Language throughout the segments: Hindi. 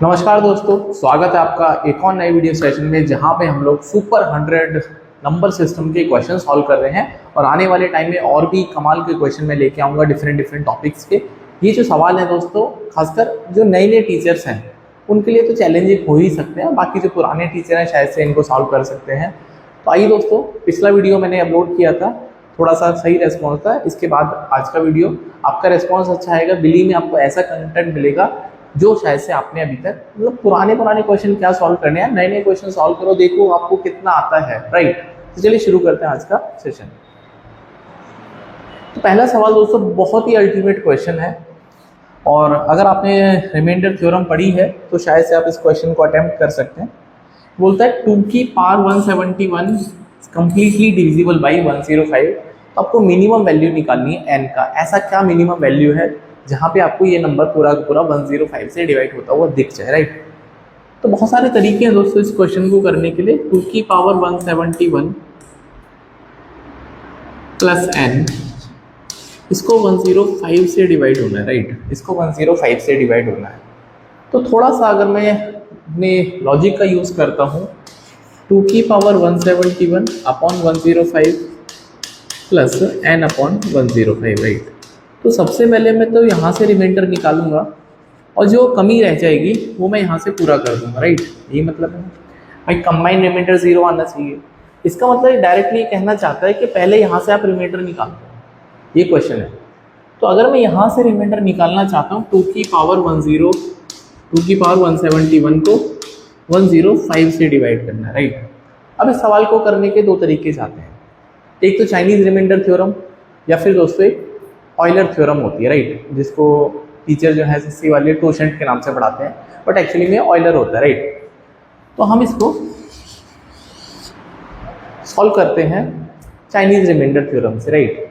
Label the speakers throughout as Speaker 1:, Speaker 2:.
Speaker 1: नमस्कार दोस्तों, स्वागत है आपका एक और नए वीडियो सेशन में जहां पे हम लोग सुपर 100 नंबर सिस्टम के क्वेश्चन सॉल्व कर रहे हैं। और आने वाले टाइम में और भी कमाल के क्वेश्चन मैं लेके आऊँगा डिफरेंट टॉपिक्स के। ये जो सवाल है दोस्तों, खासकर जो नए नए टीचर्स हैं उनके लिए तो चैलेंजिंग हो ही सकते हैं, बाकी जो पुराने टीचर हैं शायद से इनको सॉल्व कर सकते हैं। तो आइए दोस्तों, पिछला वीडियो मैंने अपलोड किया था, थोड़ा सा सही रेस्पॉन्स था। इसके बाद आज का वीडियो आपका रेस्पॉन्स अच्छा आएगा, बिलीव में आपको ऐसा कंटेंट मिलेगा जो शायद से आपने अभी तक मतलब पुराने क्वेश्चन क्या सॉल्व करने हैं, नए नए क्वेश्चन सॉल्व करो, देखो आपको कितना आता है। राइट, तो चलिए शुरू करते हैं आज का सेशन। तो पहला सवाल दोस्तों बहुत ही अल्टीमेट क्वेश्चन है, और अगर आपने रिमाइंडर थ्योरम पढ़ी है तो शायद से आप इस क्वेश्चन को अटेम्प्ट कर सकते हैं। बोलता है 2 की पावर 171 कंप्लीटली डिविजिबल बाई 105। तो आपको मिनिमम वैल्यू निकालनी है एन का। ऐसा क्या मिनिमम वैल्यू है जहाँ पे आपको ये नंबर पूरा का पूरा 105 से डिवाइड होता हुआ दिख जाए। राइट, तो बहुत सारे तरीके हैं दोस्तों इस क्वेश्चन को करने के लिए। 2 की पावर 171 प्लस एन, इसको 105 से डिवाइड होना है। राइट, इसको 105 से डिवाइड होना है। तो थोड़ा सा अगर मैं अपने लॉजिक का यूज़ करता हूँ, 2 की power 171 upon 105 plus n upon 105। Right, तो सबसे पहले मैं तो यहाँ से रिमाइंडर निकालूंगा और जो कमी रह जाएगी वो मैं यहाँ से पूरा कर दूंगा। राइट, ये मतलब है भाई कंबाइंड रिमाइंडर 0 आना चाहिए। इसका मतलब डायरेक्टली कहना चाहता है कि पहले यहाँ से आप रिमाइंडर निकाल दो, ये क्वेश्चन है। तो अगर मैं यहाँ से रिमाइंडर निकालना चाहता हूँ 2 की पावर 171 को 105 से डिवाइड करना है। राइट, अब इस सवाल को करने के दो तरीके चाहते हैं, एक तो चाइनीज रिमाइंडर थ्योरम या फिर दोस्तों एक ऑयलर थ्योरम होती है। राइट, जिसको टीचर जो है एसएससी वाले टोशेंट के नाम से पढ़ाते हैं, बट एक्चुअली में ऑयलर होता है। राइट, तो हम इसको सॉल्व करते हैं चाइनीज रिमाइंडर थ्योरम से। राइट,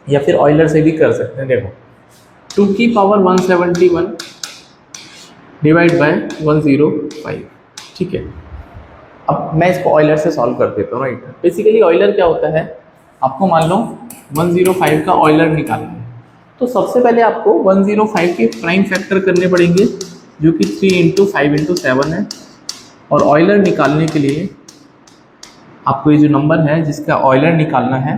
Speaker 1: या फिर ऑयलर से भी कर सकते हैं। देखो 2 की पावर 171 डिवाइड बाय 105। ठीक है, अब मैं इसको ऑयलर से सॉल्व कर देता हूँ। राइट, बेसिकली ऑयलर क्या होता है, आपको मान लो 105 का ऑयलर निकालना है। तो सबसे पहले आपको 105 के प्राइम फैक्टर करने पड़ेंगे, जो कि 3 × 5 × 7 है। और ऑयलर निकालने के लिए आपको ये जो नंबर है जिसका ऑयलर निकालना है,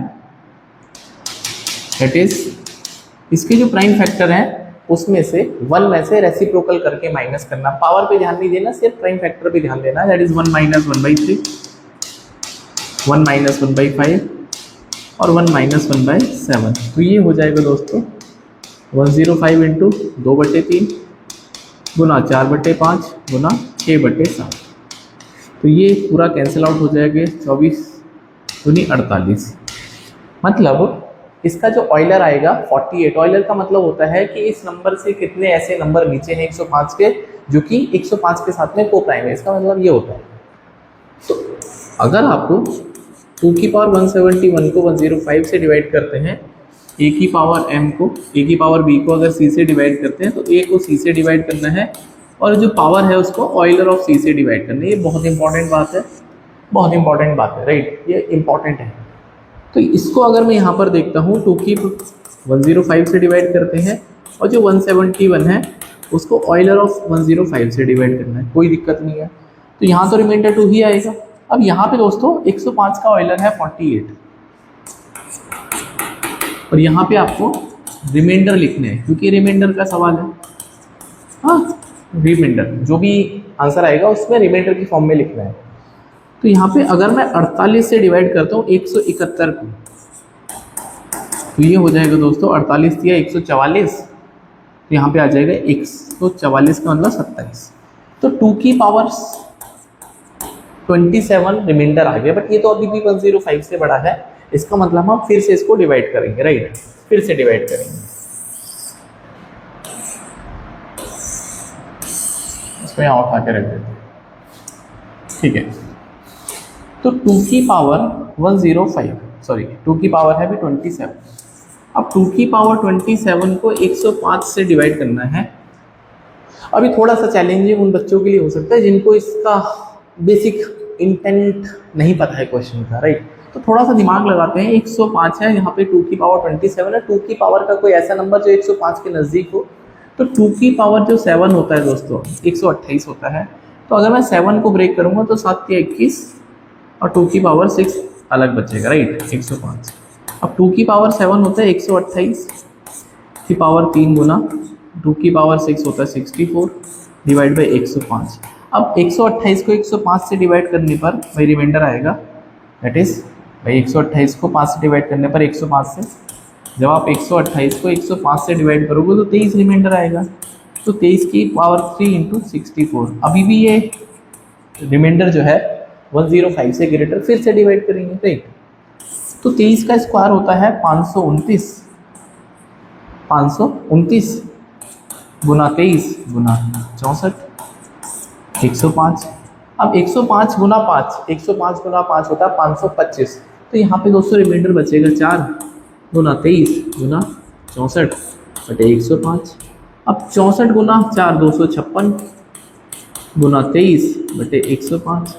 Speaker 1: दैट इज इसके जो प्राइम फैक्टर हैं उसमें से 1 में से रेसिप्रोकल करके माइनस करना। पावर पे ध्यान नहीं देना, सिर्फ प्राइम फैक्टर पे ध्यान देना। दैट इज 1 - 1/3, 1 - 1/5 और 1 - 1/7। तो ये हो जाएगा दोस्तों 105 × 2/3 गुना 4/5 गुना 6/7। तो ये पूरा कैंसिल आउट हो जाएगा, 24 दूनी 48। मतलब इसका जो ऑयलर आएगा 48। ऑयलर का मतलब होता है कि इस नंबर से कितने ऐसे नंबर नीचे हैं 105 के, जो कि 105 के साथ में को प्राइम है। इसका मतलब ये होता है। तो अगर आपको 2 की पावर 171 को 105 से डिवाइड करते हैं, a की पावर m को, a की पावर b को अगर c से डिवाइड करते हैं तो a को c से डिवाइड करना है, और जो पावर है उसको ऑयलर ऑफ c से डिवाइड करना है। ये बहुत इंपॉर्टेंट बात है, बहुत इंपॉर्टेंट बात है। राइट, ये इंपॉर्टेंट है। तो इसको अगर मैं यहाँ पर देखता हूँ 2 की 105 से डिवाइड करते हैं, और जो 171 है उसको ऑयलर ऑफ 105 से डिवाइड करना है, कोई दिक्कत नहीं है। तो यहाँ तो रिमाइंडर 2 ही आएगा। अब यहाँ पे दोस्तों 105 का ऑयलर है 48, और यहाँ पे आपको रिमाइंडर लिखने हैं क्योंकि रिमाइंडर का सवाल है। हाँ, रिमाइंडर जो भी आंसर आएगा उसमें रिमाइंडर की फॉर्म में लिखना है। तो यहाँ पे अगर मैं 48 से डिवाइड करता हूँ 171 को, तो ये हो जाएगा दोस्तों 48 या 144। तो यहाँ पे आ जाएगा 144 का मतलब 27। तो 2 की पावर 27 रिमाइंडर आ गया, बट ये तो अभी भी 105 से बड़ा है। इसका मतलब हम फिर से इसको डिवाइड करेंगे। राइट, फिर से डिवाइड करेंगे, इसको यहाँ उठा के रख देते हैं। ठीक है, तो 2 की पावर 2 की पावर है भी 27। अब 2 की पावर 27 को 105 से डिवाइड करना है। अभी थोड़ा सा चैलेंजिंग उन बच्चों के लिए हो सकता है जिनको इसका बेसिक इंटेंट नहीं पता है क्वेश्चन का। राइट, तो थोड़ा सा दिमाग लगाते हैं। 105 है, यहाँ पे 2 की पावर 27 है। 2 की पावर का कोई ऐसा नंबर जो 105 के नज़दीक हो, तो 2 की पावर जो 7 होता है दोस्तों 128 होता है। तो अगर मैं 7 को ब्रेक करूंगा तो 7 के 21 और 2 की पावर 6 अलग बचेगा, राइट, 105। अब 2 की पावर 7 होता है 128 की पावर 3 गुना 2 की पावर 6 होता है 64 डिवाइड बाई 105। अब 128 को 105 से डिवाइड करने पर भाई रिमाइंडर आएगा, दैट इज भाई 128 को 5 से डिवाइड करने पर 105 से, जब आप 128 को 105 से डिवाइड करोगे तो 23 रिमाइंडर आएगा। तो 23 की पावर 3 इंटू 64, अभी भी ये रिमाइंडर जो है 105 से ग्रेटर, फिर से डिवाइड करेंगे, राइट। तो 23 का स्क्वायर होता है 529 गुना 23 गुना 64 105। अब 105 गुना 5 होता है 525। तो यहाँ पे दोस्तों रिमाइंडर बचेगा 4 गुना 23 गुना 64 बटे 105। अब 64 गुना 4 256 गुना 23 बटे 105।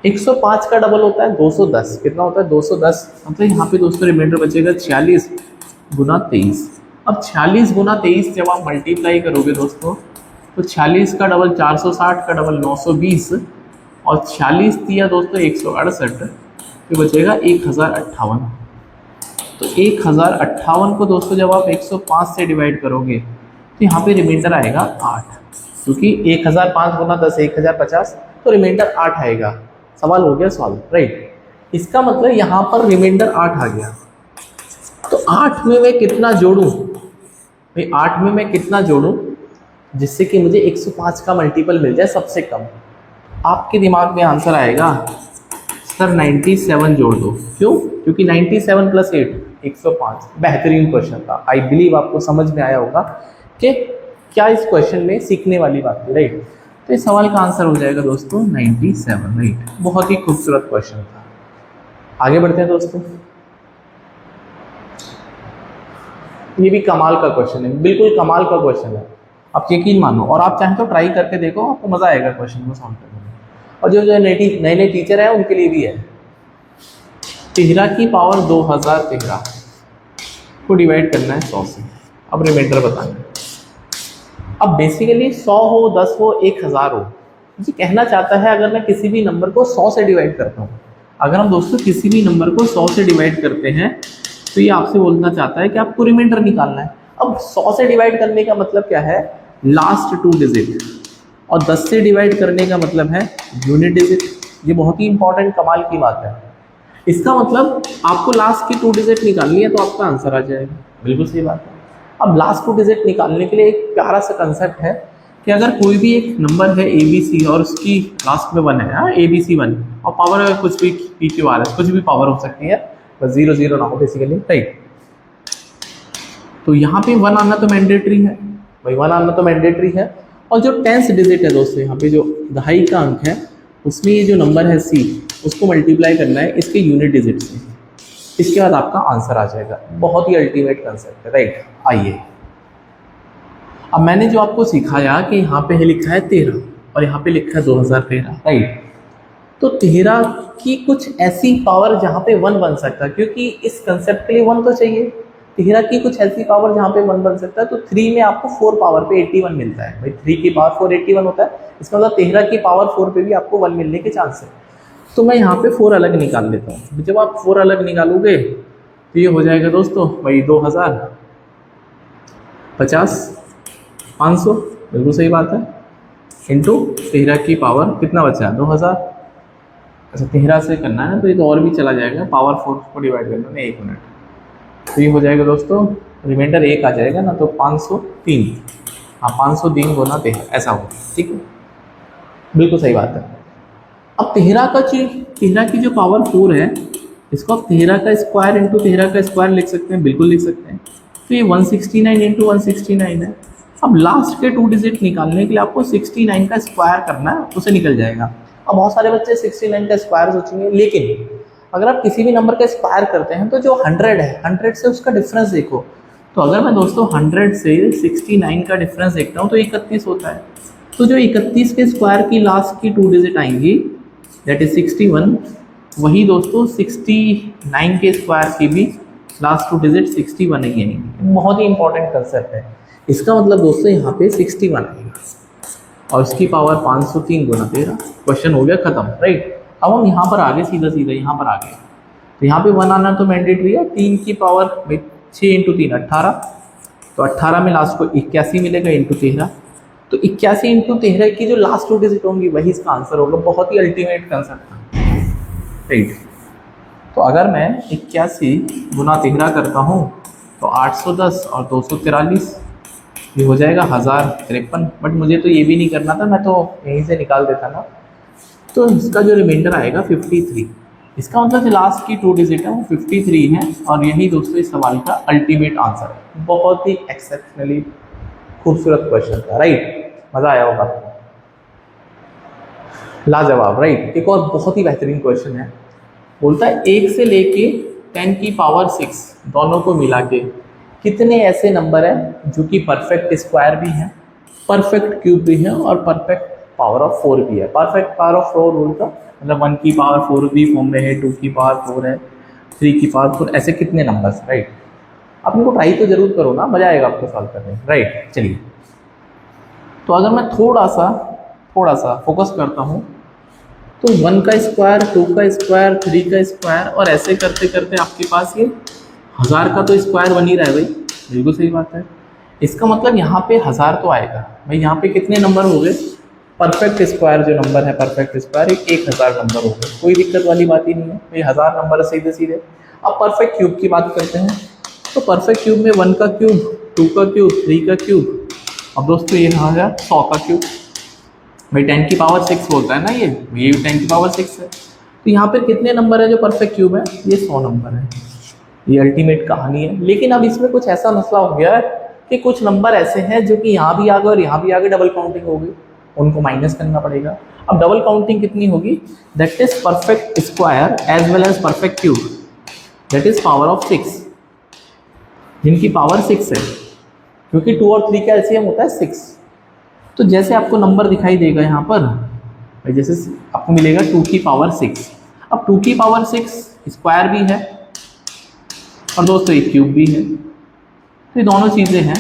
Speaker 1: 105 का डबल होता है 210, कितना होता है 210। मतलब यहाँ पे दोस्तों रिमाइंडर बचेगा 46 गुना 23। अब 46 गुना 23 जब आप मल्टीप्लाई करोगे दोस्तों तो 46 का डबल 460 का डबल 920 और 46 दिया दोस्तों 168, तो बचेगा 1058। तो 1058 को दोस्तों जब आप 105 से डिवाइड करोगे तो यहाँ पे रिमाइंडर आएगा 8, क्योंकि 1005 गुना 10 1050, तो रिमाइंडर 8 आएगा। सवाल हो गया सॉल्व, राइट। इसका मतलब यहाँ पर रिमाइंडर 8 आ गया। तो 8 में मैं कितना जोड़ूं भाई, 8 में मैं कितना जोड़ूं जिससे कि मुझे 105 का मल्टीपल मिल जाए सबसे कम। आपके दिमाग में आंसर आएगा सर 97 जोड़ दो। क्यों? क्योंकि 97 प्लस 8 105। बेहतरीन क्वेश्चन था, आई बिलीव आपको समझ में आया होगा कि क्या इस क्वेश्चन में सीखने वाली बात थी, राइट। तो इस सवाल का आंसर हो जाएगा दोस्तों 97, राइट। बहुत ही खूबसूरत क्वेश्चन था। आगे बढ़ते हैं दोस्तों। ये भी कमाल का क्वेश्चन है, बिल्कुल कमाल का क्वेश्चन है, आप यकीन मानो। और आप चाहें तो ट्राई करके देखो, आपको मजा आएगा क्वेश्चन को सॉल्व करने में। और जो नए नए टीचर है उनके लिए भी है। 13 की पावर 2013 को डिवाइड करना है 100 से। अब रिमाइंडर बताना है। अब बेसिकली 100 हो, 10 हो, 1000 हो, ये कहना चाहता है अगर मैं किसी भी नंबर को 100 से डिवाइड करता हूँ, अगर हम दोस्तों किसी भी नंबर को 100 से डिवाइड करते हैं तो ये आपसे बोलना चाहता है कि आपको रिमाइंडर निकालना है। अब 100 से डिवाइड करने का मतलब क्या है, लास्ट 2 डिजिट, और 10 से डिवाइड करने का मतलब है यूनिट डिजिट। ये बहुत ही इंपॉर्टेंट कमाल की बात है। इसका मतलब आपको लास्ट की 2 डिजिट निकालनी है तो आपका आंसर आ जाएगा। बिल्कुल सही बात है। अब लास्ट 2 डिजिट निकालने के लिए एक प्यारा सा कंसेप्ट है कि अगर कोई भी एक नंबर है ABC और उसकी लास्ट में 1 है, ABC 1, और पावर कुछ भी PQRS कुछ भी पावर हो सकती है, बस 0 0 ना हो बेसिकली, राइट। तो यहाँ पे 1 आना तो मैंडेटरी है भाई, 1 आना तो मैंडेटरी है। और जो 10th डिजिट है दोस्तों, यहाँ पे जो दहाई का अंक है उसमें ये जो नंबर है C, उसको मल्टीप्लाई करना है इसके यूनिट डिजिट से। इसके बाद आपका आंसर आ जाएगा। बहुत ही अल्टीमेट कंसेप्ट है, राइट। आइए, अब मैंने जो आपको सिखाया कि यहाँ पे लिखा है 13 और यहाँ पे लिखा है 2013, राइट। तो 13 की कुछ ऐसी पावर जहाँ पे 1 बन सकता है, क्योंकि इस कंसेप्ट के लिए 1 तो चाहिए। 13 की कुछ ऐसी पावर जहाँ पे 1 बन सकता है, तो 3 में आपको 4 पावर पे 81 मिलता है भाई। 3 की पावर 4 81 होता है, इसका मतलब 13 की पावर 4 पे भी आपको 1 मिलने के चांस है। तो मैं यहाँ पे 4 अलग निकाल लेता हूँ। जब आप 4 अलग निकालोगे तो ये हो जाएगा दोस्तों भाई 2000, 50, 500, बिल्कुल सही बात है, इंटू 13 की पावर कितना बचा, 2000। अच्छा 13 से करना है ना, तो ये तो और भी चला जाएगा, पावर 4 को डिवाइड करना है 1 मिनट, तो ये हो जाएगा दोस्तों रिमाइंडर 1 आ जाएगा ना, तो 503। हाँ 503 गुना 13 ऐसा होगा, ठीक है, बिल्कुल सही बात है। अब 13 की जो पावर 4 है, इसको आप 13 का स्क्वायर इंटू 13 का स्क्वायर लिख सकते हैं, बिल्कुल लिख सकते हैं। तो ये 169 इंटू 169 है। अब लास्ट के 2 डिजिट निकालने के लिए आपको 69 का स्क्वायर करना है, उसे निकल जाएगा। अब बहुत सारे बच्चे 69 का स्क्वायर सोचेंगे, लेकिन अगर आप किसी भी नंबर का स्क्वायर करते हैं तो जो 100 है, 100 से उसका डिफरेंस देखो। तो अगर मैं दोस्तों 100 से 69 का डिफरेंस देखता हूँ तो 31 होता है। तो जो 31 के स्क्वायर की लास्ट की 2 डिजिट आएंगी, दैट इज 61, वही दोस्तों 69 के स्क्वायर की भी लास्ट 2 डिजिट 61 ही आएंगी। बहुत ही इंपॉर्टेंट कंसेप्ट है, इसका मतलब दोस्तों यहाँ पे 61 आएगा और इसकी पावर 503 गुना 13। क्वेश्चन हो गया खत्म, राइट। अब हम यहाँ पर आगे सीधा सीधा यहाँ पर आगे, तो यहाँ पे 1 आना तो मैंडेटरी है। 3 की पावर 6 इंटू 3 18, तो 18 में लास्ट को 81 मिलेगा इंटू 13, तो 81 इंटू 13 की जो लास्ट 2 डिजिट होंगी वही इसका आंसर होगा। बहुत ही अल्टीमेट कंसेप्ट था, राइट। तो अगर मैं 81 गुना 13 करता हूँ तो 810 और 243, ये हो जाएगा 1053। बट मुझे तो ये भी नहीं करना था, मैं तो यहीं से निकाल देता ना। तो इसका जो रिमाइंडर आएगा 53। इसका मतलब जो लास्ट की 2 डिजिट है वो 53 है और यही दोस्तों इस सवाल का अल्टीमेट आंसर है। बहुत ही एक्सेप्शनली खूबसूरत क्वेश्चन था, राइट। मज़ा आया होगा, लाजवाब, राइट। एक और बहुत ही बेहतरीन क्वेश्चन है, बोलता है 1 से लेके 10 की पावर 6 दोनों को मिला के कितने ऐसे नंबर हैं जो कि परफेक्ट स्क्वायर भी हैं, परफेक्ट क्यूब भी हैं और परफेक्ट पावर ऑफ 4 भी है। परफेक्ट पावर ऑफ 4 बोलता मतलब 1 की पावर 4 भी फॉर्म में है, 2 की पावर 4 है, 3 की पावर 4, ऐसे कितने नंबर्स, राइट। आप इनको ट्राई तो जरूर करो ना, मजा आएगा आपको सॉल्व करने में, राइट। चलिए, तो अगर मैं थोड़ा सा फोकस करता हूँ तो 1 का स्क्वायर, 2 का स्क्वायर, 3 का स्क्वायर और ऐसे करते करते आपके पास ये 1000 का तो स्क्वायर बन ही रहा है भाई, बिल्कुल सही बात है। इसका मतलब यहाँ पे 1000 तो आएगा भाई। यहाँ पे कितने नंबर हो गए, परफेक्ट स्क्वायर जो नंबर है, परफेक्ट स्क्वायर 1000 नंबर हो गए, कोई दिक्कत वाली बात ही नहीं है, ये 1000 नंबर है सीधे सीधे। अब परफेक्ट क्यूब की बात करते हैं, तो परफेक्ट क्यूब में 1 का क्यूब, 2 का क्यूब, 3 का क्यूब, अब दोस्तों ये कहा गया 100 का क्यूब भाई। 10 की पावर 6 बोलता है ना ये 10 की पावर 6 है। तो यहाँ पर कितने नंबर है जो परफेक्ट क्यूब है, ये 100 नंबर है। ये अल्टीमेट कहानी है। लेकिन अब इसमें कुछ ऐसा मसला हो गया है कि कुछ नंबर ऐसे हैं जो कि यहाँ भी आ गए और यहाँ भी आ गए, डबल काउंटिंग हो गई, उनको माइनस करना पड़ेगा। अब डबल काउंटिंग कितनी होगी, that is perfect square as well as perfect cube, that is power of 6, जिनकी पावर 6 है, क्योंकि 2 और 3 का एलसीएम होता है 6। तो जैसे आपको नंबर दिखाई देगा यहाँ पर, जैसे आपको मिलेगा 2 की पावर 6। अब 2 की पावर 6 स्क्वायर भी है और दोस्तों एक क्यूब भी है, तो ये दोनों चीज़ें हैं।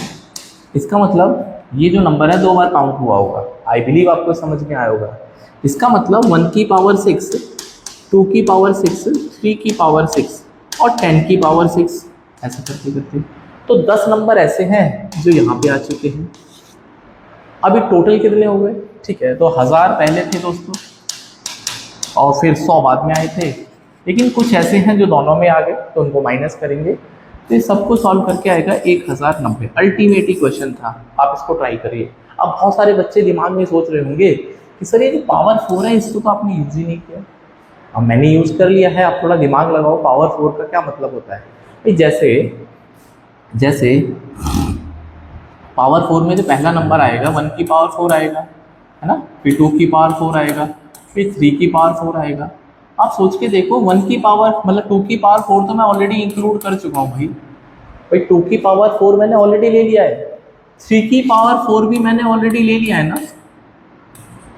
Speaker 1: इसका मतलब ये जो नंबर है 2 बार काउंट हुआ होगा। आई बिलीव आपको समझ में आया होगा। इसका मतलब 1 की पावर 6, 2 की पावर 6, 3 की पावर 6 और 10 की पावर 6, ऐसा करते करते तो 10 नंबर ऐसे हैं जो यहाँ पे आ चुके हैं। अभी टोटल कितने हो गए, ठीक है। तो 1000 पहले थे दोस्तों और फिर 100 बाद में आए थे, लेकिन कुछ ऐसे हैं जो दोनों में आ गए, तो उनको माइनस करेंगे, तो ये सबको सॉल्व करके आएगा 1090। अल्टीमेट ही क्वेश्चन था, आप इसको ट्राई करिए। अब बहुत सारे बच्चे दिमाग में सोच रहे होंगे कि सर ये जो पावर 4 है इसको तो आपने यूज ही नहीं किया। अब मैंने यूज़ कर लिया है, आप थोड़ा दिमाग लगाओ, पावर 4 का क्या मतलब होता है भाई। जैसे पावर 4 में जो पहला नंबर आएगा 1 की पावर 4 आएगा, है ना, फिर 2 की पावर 4 आएगा, फिर 3 की पावर 4 आएगा। आप सोच के देखो, 1 की पावर मतलब 2 की पावर 4 तो मैं ऑलरेडी इंक्लूड कर चुका हूँ भाई 2 की पावर 4 मैंने ऑलरेडी ले लिया है, 3 की पावर 4 भी मैंने ऑलरेडी ले लिया है ना,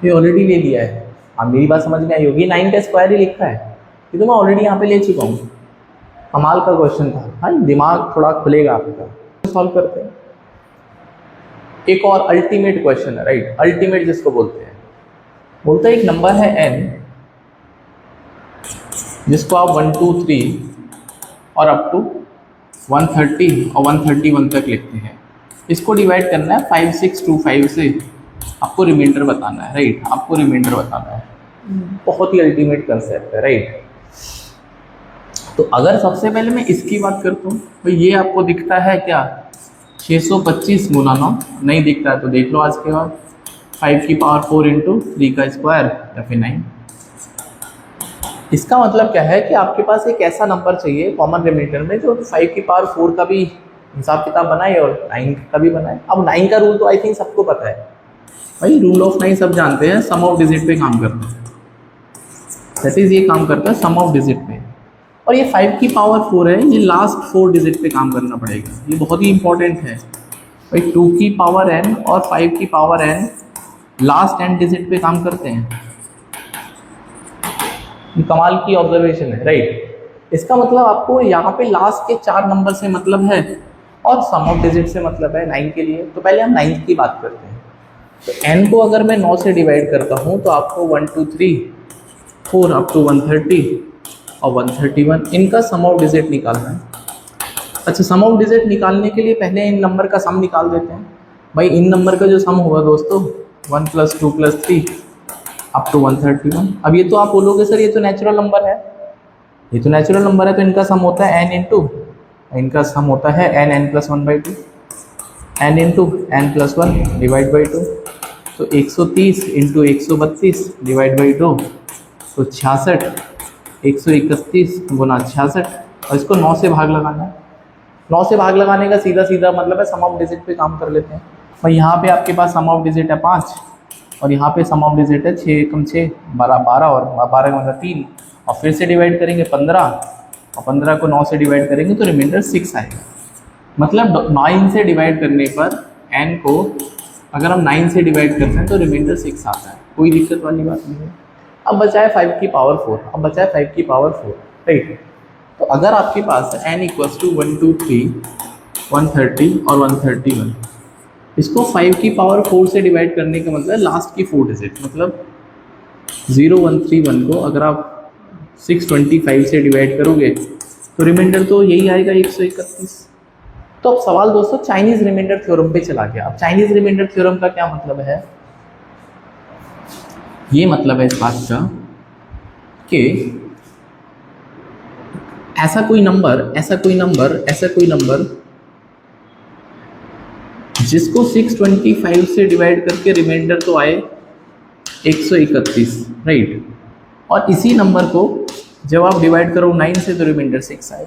Speaker 1: ये ऑलरेडी ले लिया है। अब मेरी बात समझ में आई होगी, 9 का स्क्वायर ही लिखा है, ये तो मैं ऑलरेडी यहाँ पे ले चुका हूँ। कमाल का क्वेश्चन था, हाँ, दिमाग थोड़ा खुलेगा आपका। सॉल्व करते हैं। एक और अल्टीमेट क्वेश्चन है, राइट, अल्टीमेट जिसको बोलते हैं। बोलता है एक नंबर है n, जिसको आप 1 2 3 और अप टू 130 और 131 तक लिखते हैं। इसको डिवाइड करना है 5625 से, आपको रिमाइंडर बताना है, राइट, आपको रिमाइंडर बताना है। बहुत ही अल्टीमेट कंसेप्ट है, राइट। तो अगर सबसे पहले मैं इसकी बात करता हूँ, तो ये आपको दिखता है क्या, 625 गुना 9, नहीं दिखता है तो देख लो आज के बाद, 5 की पावर 4 इंटू 3 का स्क्वायर या फिर 9। इसका मतलब क्या है कि आपके पास एक ऐसा नंबर चाहिए कॉमन रिमाइंडर में जो 5 की पावर 4 का भी हिसाब किताब बनाए और 9 का भी बनाए। अब 9 का रूल तो आई थिंक सबको पता है भाई, रूल ऑफ 9 सब जानते हैं, सम ऑफ डिजिट पे काम करता है, दैट इज ये काम करता है सम ऑफ डिजिट पे। और ये 5 की पावर 4 है, ये लास्ट 4 डिजिट पे काम करना पड़ेगा, ये बहुत ही इंपॉर्टेंट है भाई। 2 की पावर n और 5 की power n last n digit पे काम करते हैं। ये कमाल की ऑब्जर्वेशन है, राइट। इसका मतलब आपको यहाँ पे लास्ट के 4 नंबर से मतलब है, और सम ऑफ डिजिट से मतलब है 9 के लिए। तो पहले हम 9 की बात करते हैं। तो n को अगर मैं 9 से डिवाइड करता हूँ तो आपको 1 2 3 4 अप टू 130 और 131 इनका सम ऑफ डिजिट निकालना है। अच्छा, सम ऑफ डिजिट निकालने के लिए पहले इन नंबर का सम निकाल देते हैं। भाई इन नंबर का जो सम होगा दोस्तों 1 + 2 + 3 अप टू 131। अब ये तो आप बोलोगे सर ये तो नेचुरल नंबर है, ये तो नेचुरल नंबर है, तो इनका सम होता है n इंटू, इनका सम होता है n + 1/2, n into n+1 divide by 2। तो 130 इंटू 132 डिवाइड बाई 2 तो 66, 131 गुना 66 और इसको 9 से भाग लगाना है। 9 से भाग लगाने का सीधा सीधा मतलब है सम ऑफ डिजिट पे काम कर लेते हैं। भाई यहाँ पे आपके पास सम ऑफ डिजिट है 5 और यहाँ पे सम ऑफ डिजिट है 6 × 6 12 और 12 का मतलब 3 और फिर से डिवाइड करेंगे 15 और 15 को 9 से डिवाइड करेंगे तो रिमाइंडर 6 आएगा। मतलब 9 से डिवाइड करने पर n को अगर हम 9 से डिवाइड करते हैं तो रिमाइंडर 6 आता है, कोई दिक्कत वाली बात नहीं है। अब बचा है 5 की पावर 4, अब बचा है 5 की पावर 4, राइट। तो अगर आपके पास n = 1 2 3 130 और 131, इसको 5 की पावर 4 से डिवाइड करने का मतलब लास्ट की 4 डिजिट मतलब 0131 को अगर आप 625 से डिवाइड करोगे तो रिमाइंडर तो यही आएगा 131। तो अब सवाल दोस्तों चाइनीज रिमाइंडर थ्योरम पे चला गया। अब चाइनीज रिमाइंडर थ्योरम का क्या मतलब है? ये मतलब है इस बात का कि ऐसा कोई नंबर जिसको 625 से डिवाइड करके रिमाइंडर तो आए 131, राइट। और इसी नंबर को जब आप डिवाइड करो 9 से तो रिमाइंडर 6 आए।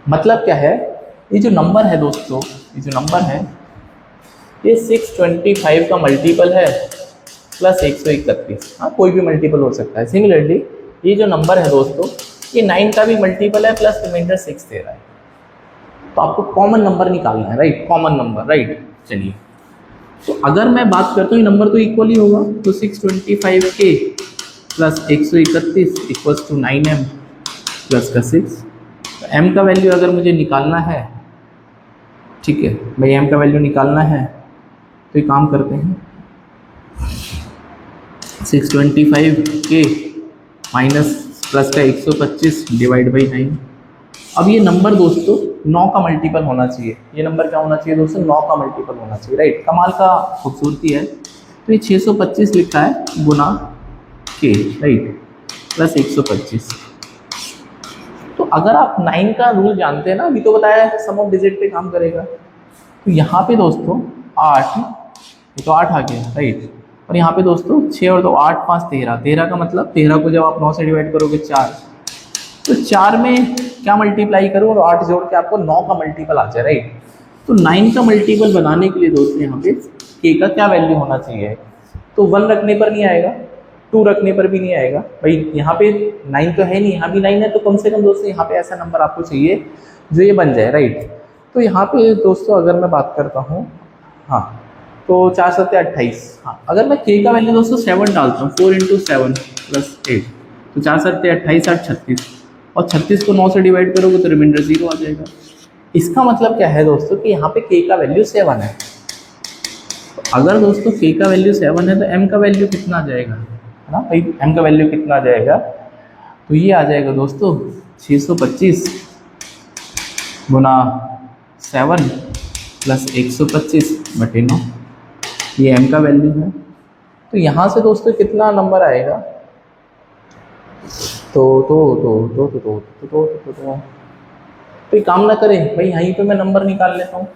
Speaker 1: मतलब क्या है, ये जो नंबर है दोस्तों, ये जो नंबर है ये 625 का मल्टीपल है प्लस 131। हाँ, कोई भी मल्टीपल हो सकता है। सिमिलरली ये जो नंबर है दोस्तों ये 9 का भी मल्टीपल है प्लस रिमाइंडर 6 दे रहा है। तो आपको कॉमन नंबर निकालना है, राइट, कॉमन नंबर, राइट। चलिए, तो अगर मैं बात करता हूँ ये नंबर तो इक्वल ही होगा, तो 625k plus 131 equals to 9m plus का 6। तो m का वैल्यू अगर मुझे निकालना है, ठीक है भाई, m का वैल्यू निकालना है तो ये काम करते हैं 625k माइनस प्लस का 125 डिवाइड बाई 9। अब ये नंबर दोस्तों 9 का मल्टीपल होना चाहिए। ये नंबर क्या होना चाहिए दोस्तों? 9 का मल्टीपल होना चाहिए, राइट। कमाल का खूबसूरती है। तो ये 625 लिखा है गुना k, राइट, प्लस 125। तो अगर आप 9 का रूल जानते हैं ना, अभी तो बताया है सम ऑफ डिजिट पे काम करेगा। तो यहाँ पे दोस्तों 8, ये तो 8 आ गया, राइट। और यहाँ पे दोस्तों 6 और 2 8 5 13, 13 का मतलब 13 को जब आप 9 से डिवाइड करोगे 4, तो 4 में क्या मल्टीप्लाई करो और 8 जोड़ के आपको 9 का मल्टीपल आ जाए, राइट। तो 9 का मल्टीपल बनाने के लिए दोस्तों यहाँ पे k का क्या वैल्यू होना चाहिए? तो 1 रखने पर नहीं आएगा, 2 रखने पर भी नहीं आएगा। भाई यहाँ पे 9 तो है नहीं, यहाँ भी 9 है, तो कम से कम दोस्तों यहाँ पे ऐसा नंबर आपको चाहिए जो ये बन जाए, राइट। तो यहाँ पे दोस्तों अगर मैं बात करता हूँ, हाँ, तो 4 7 28। हाँ, अगर मैं k का वैल्यू दोस्तों 7 डालता हूँ, 4 × 7 + 8, तो 4 7 28 8 36 और 36 को 9 से डिवाइड करोगे तो रिमाइंडर 0 आ जाएगा। इसका मतलब क्या है दोस्तों कि यहाँ पे k का वैल्यू 7 है। तो अगर दोस्तों k का वैल्यू 7 है तो m का वैल्यू कितना आ जाएगा, है ना भाई? m का वैल्यू कितना आ जाएगा? तो ये आ जाएगा दोस्तों 625 गुना 7 प्लस 125/9, ये m का वैल्यू है। तो यहाँ से दोस्तों कितना नंबर आएगा? तो काम ना करें भाई, यहीं पे मैं नंबर निकाल लेता हूँ,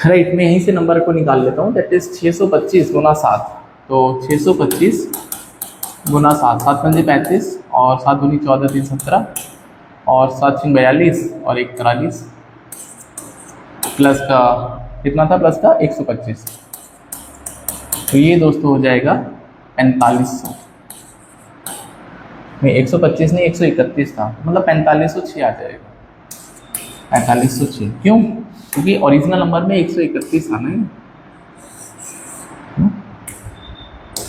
Speaker 1: राइट। मैं यहीं से नंबर को निकाल लेता हूँ, दैट इज 625 गुना 7। तो 625 गुना 7, 7 पंजे 35 और 7 दूनी 14 3 17 और 7 6 42 और 1 43 प्लस का कितना था? प्लस का 125। तो ये दोस्तों हो जाएगा 4500 में 125 नहीं 131 था, मतलब 4506 आ जाएगा। 4506 क्यों? क्योंकि ओरिजिनल नंबर में 131 आना है,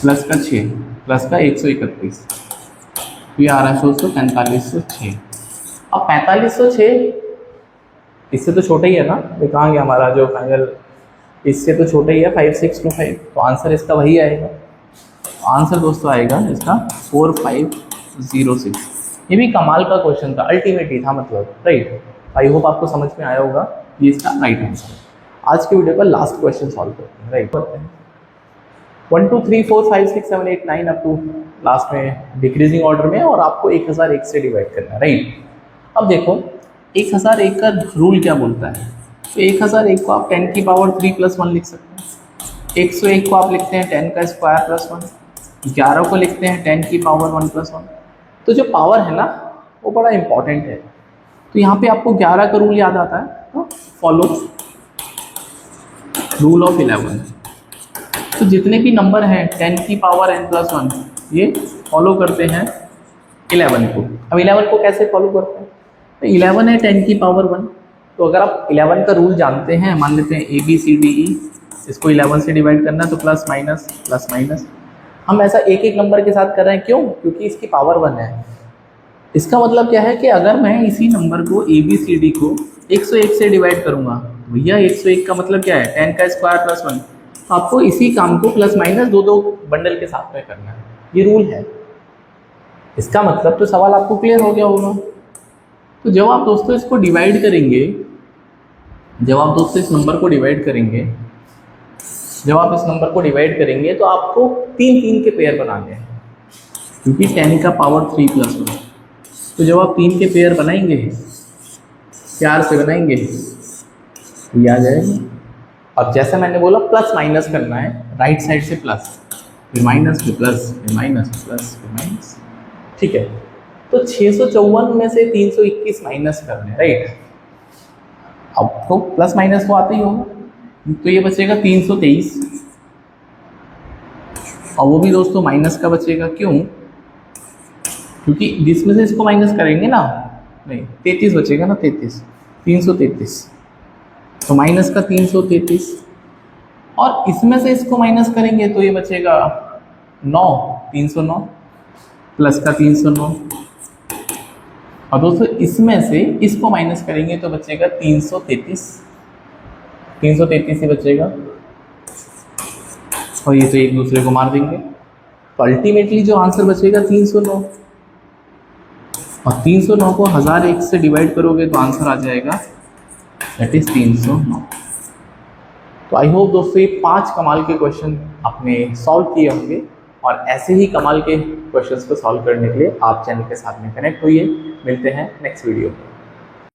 Speaker 1: प्लस का 6 प्लस का 131, तो ये आ रहा है दोस्तों 4506। अब 4506 इससे तो छोटा ही है ना, ये कहाँ गया हमारा जो फाइनल, इससे तो छोटा ही है 5625, तो आंसर इसका वही आएगा। आंसर दोस्तों आएगा इसका 4506। ये भी कमाल का क्वेश्चन था, अल्टीमेट ही था मतलब, राइट। आई होप आपको समझ में आया होगा, ये इसका राइट आंसर। आज के वीडियो का लास्ट क्वेश्चन सॉल्व करते हैं, राइट। करते हैं 1 2 3 4 5 6 7 8 9 अप टू लास्ट में डिक्रीजिंग ऑर्डर में, और आपको 1001 से डिवाइड करना है, राइट। अब देखो 1001 का रूल क्या बोलता है, तो 1001 को आप 10 की पावर 3 + 1 लिख सकते हैं। 101 को आप लिखते हैं 10 का स्क्वायर + 1। 11 को लिखते हैं 10 की पावर 1 + 1। तो जो पावर है ना वो बड़ा इंपॉर्टेंट है। तो यहाँ पे आपको 11 का रूल याद आता है, तो फॉलो रूल ऑफ 11। तो जितने भी नंबर हैं 10 की पावर n + 1 ये फॉलो करते हैं 11 को। अब 11 को कैसे फॉलो करते हैं, तो 11 है 10 की पावर 1। तो अगर आप 11 का रूल जानते हैं, मान लेते हैं ABCDE, इसको 11 से डिवाइड करना है, तो प्लस माइनस। हम ऐसा एक एक नंबर के साथ कर रहे हैं, क्यों? क्योंकि इसकी पावर 1 है। इसका मतलब क्या है कि अगर मैं इसी नंबर को ABCD को 101 से डिवाइड करूंगा, भैया 101 का मतलब क्या है 10 का स्क्वायर + 1। तो आपको इसी काम को प्लस माइनस दो बंडल के साथ में करना है, ये रूल है। इसका मतलब तो सवाल आपको क्लियर हो गया होगा। तो जब आप दोस्तों इसको डिवाइड करेंगे, इस नंबर को डिवाइड करेंगे, तो आपको 3 के पेयर बनाने हैं, क्योंकि 10 का पावर 3 + 1। तो जब आप 3 के पेयर बनाएंगे, प्यार से बनाएंगे, ये आ जाएगा। अब जैसे मैंने बोला प्लस माइनस करना है, राइट साइड से प्लस, फिर माइनस, फिर प्लस, फिर माइनस, फिर माइनस, ठीक है। तो 654 में से 321 माइनस करना है, राइट। अब तो प्लस माइनस को आता ही होगा, तो ये बचेगा 323, और वो भी दोस्तों माइनस का बचेगा, क्यों? क्योंकि जिसमें से इसको माइनस करेंगे ना, नहीं 33 बचेगा ना, 333, तो माइनस का 333, और इसमें से इसको माइनस करेंगे तो ये बचेगा 9, 309 प्लस का 309, और दोस्तों इसमें से इसको माइनस करेंगे तो बचेगा 333 ही बचेगा, और ये तो एक दूसरे को मार देंगे। तो अल्टीमेटली जो आंसर बचेगा 309, और 309 को 1001 से डिवाइड करोगे तो आंसर आ जाएगा, दैट इज 309। तो आई होप दोस्तों ये 5 कमाल के क्वेश्चन आपने सॉल्व किए होंगे, और ऐसे ही कमाल के क्वेश्चंस को सॉल्व करने के लिए आप चैनल के साथ में कनेक्ट होइए। मिलते हैं नेक्स्ट वीडियो में।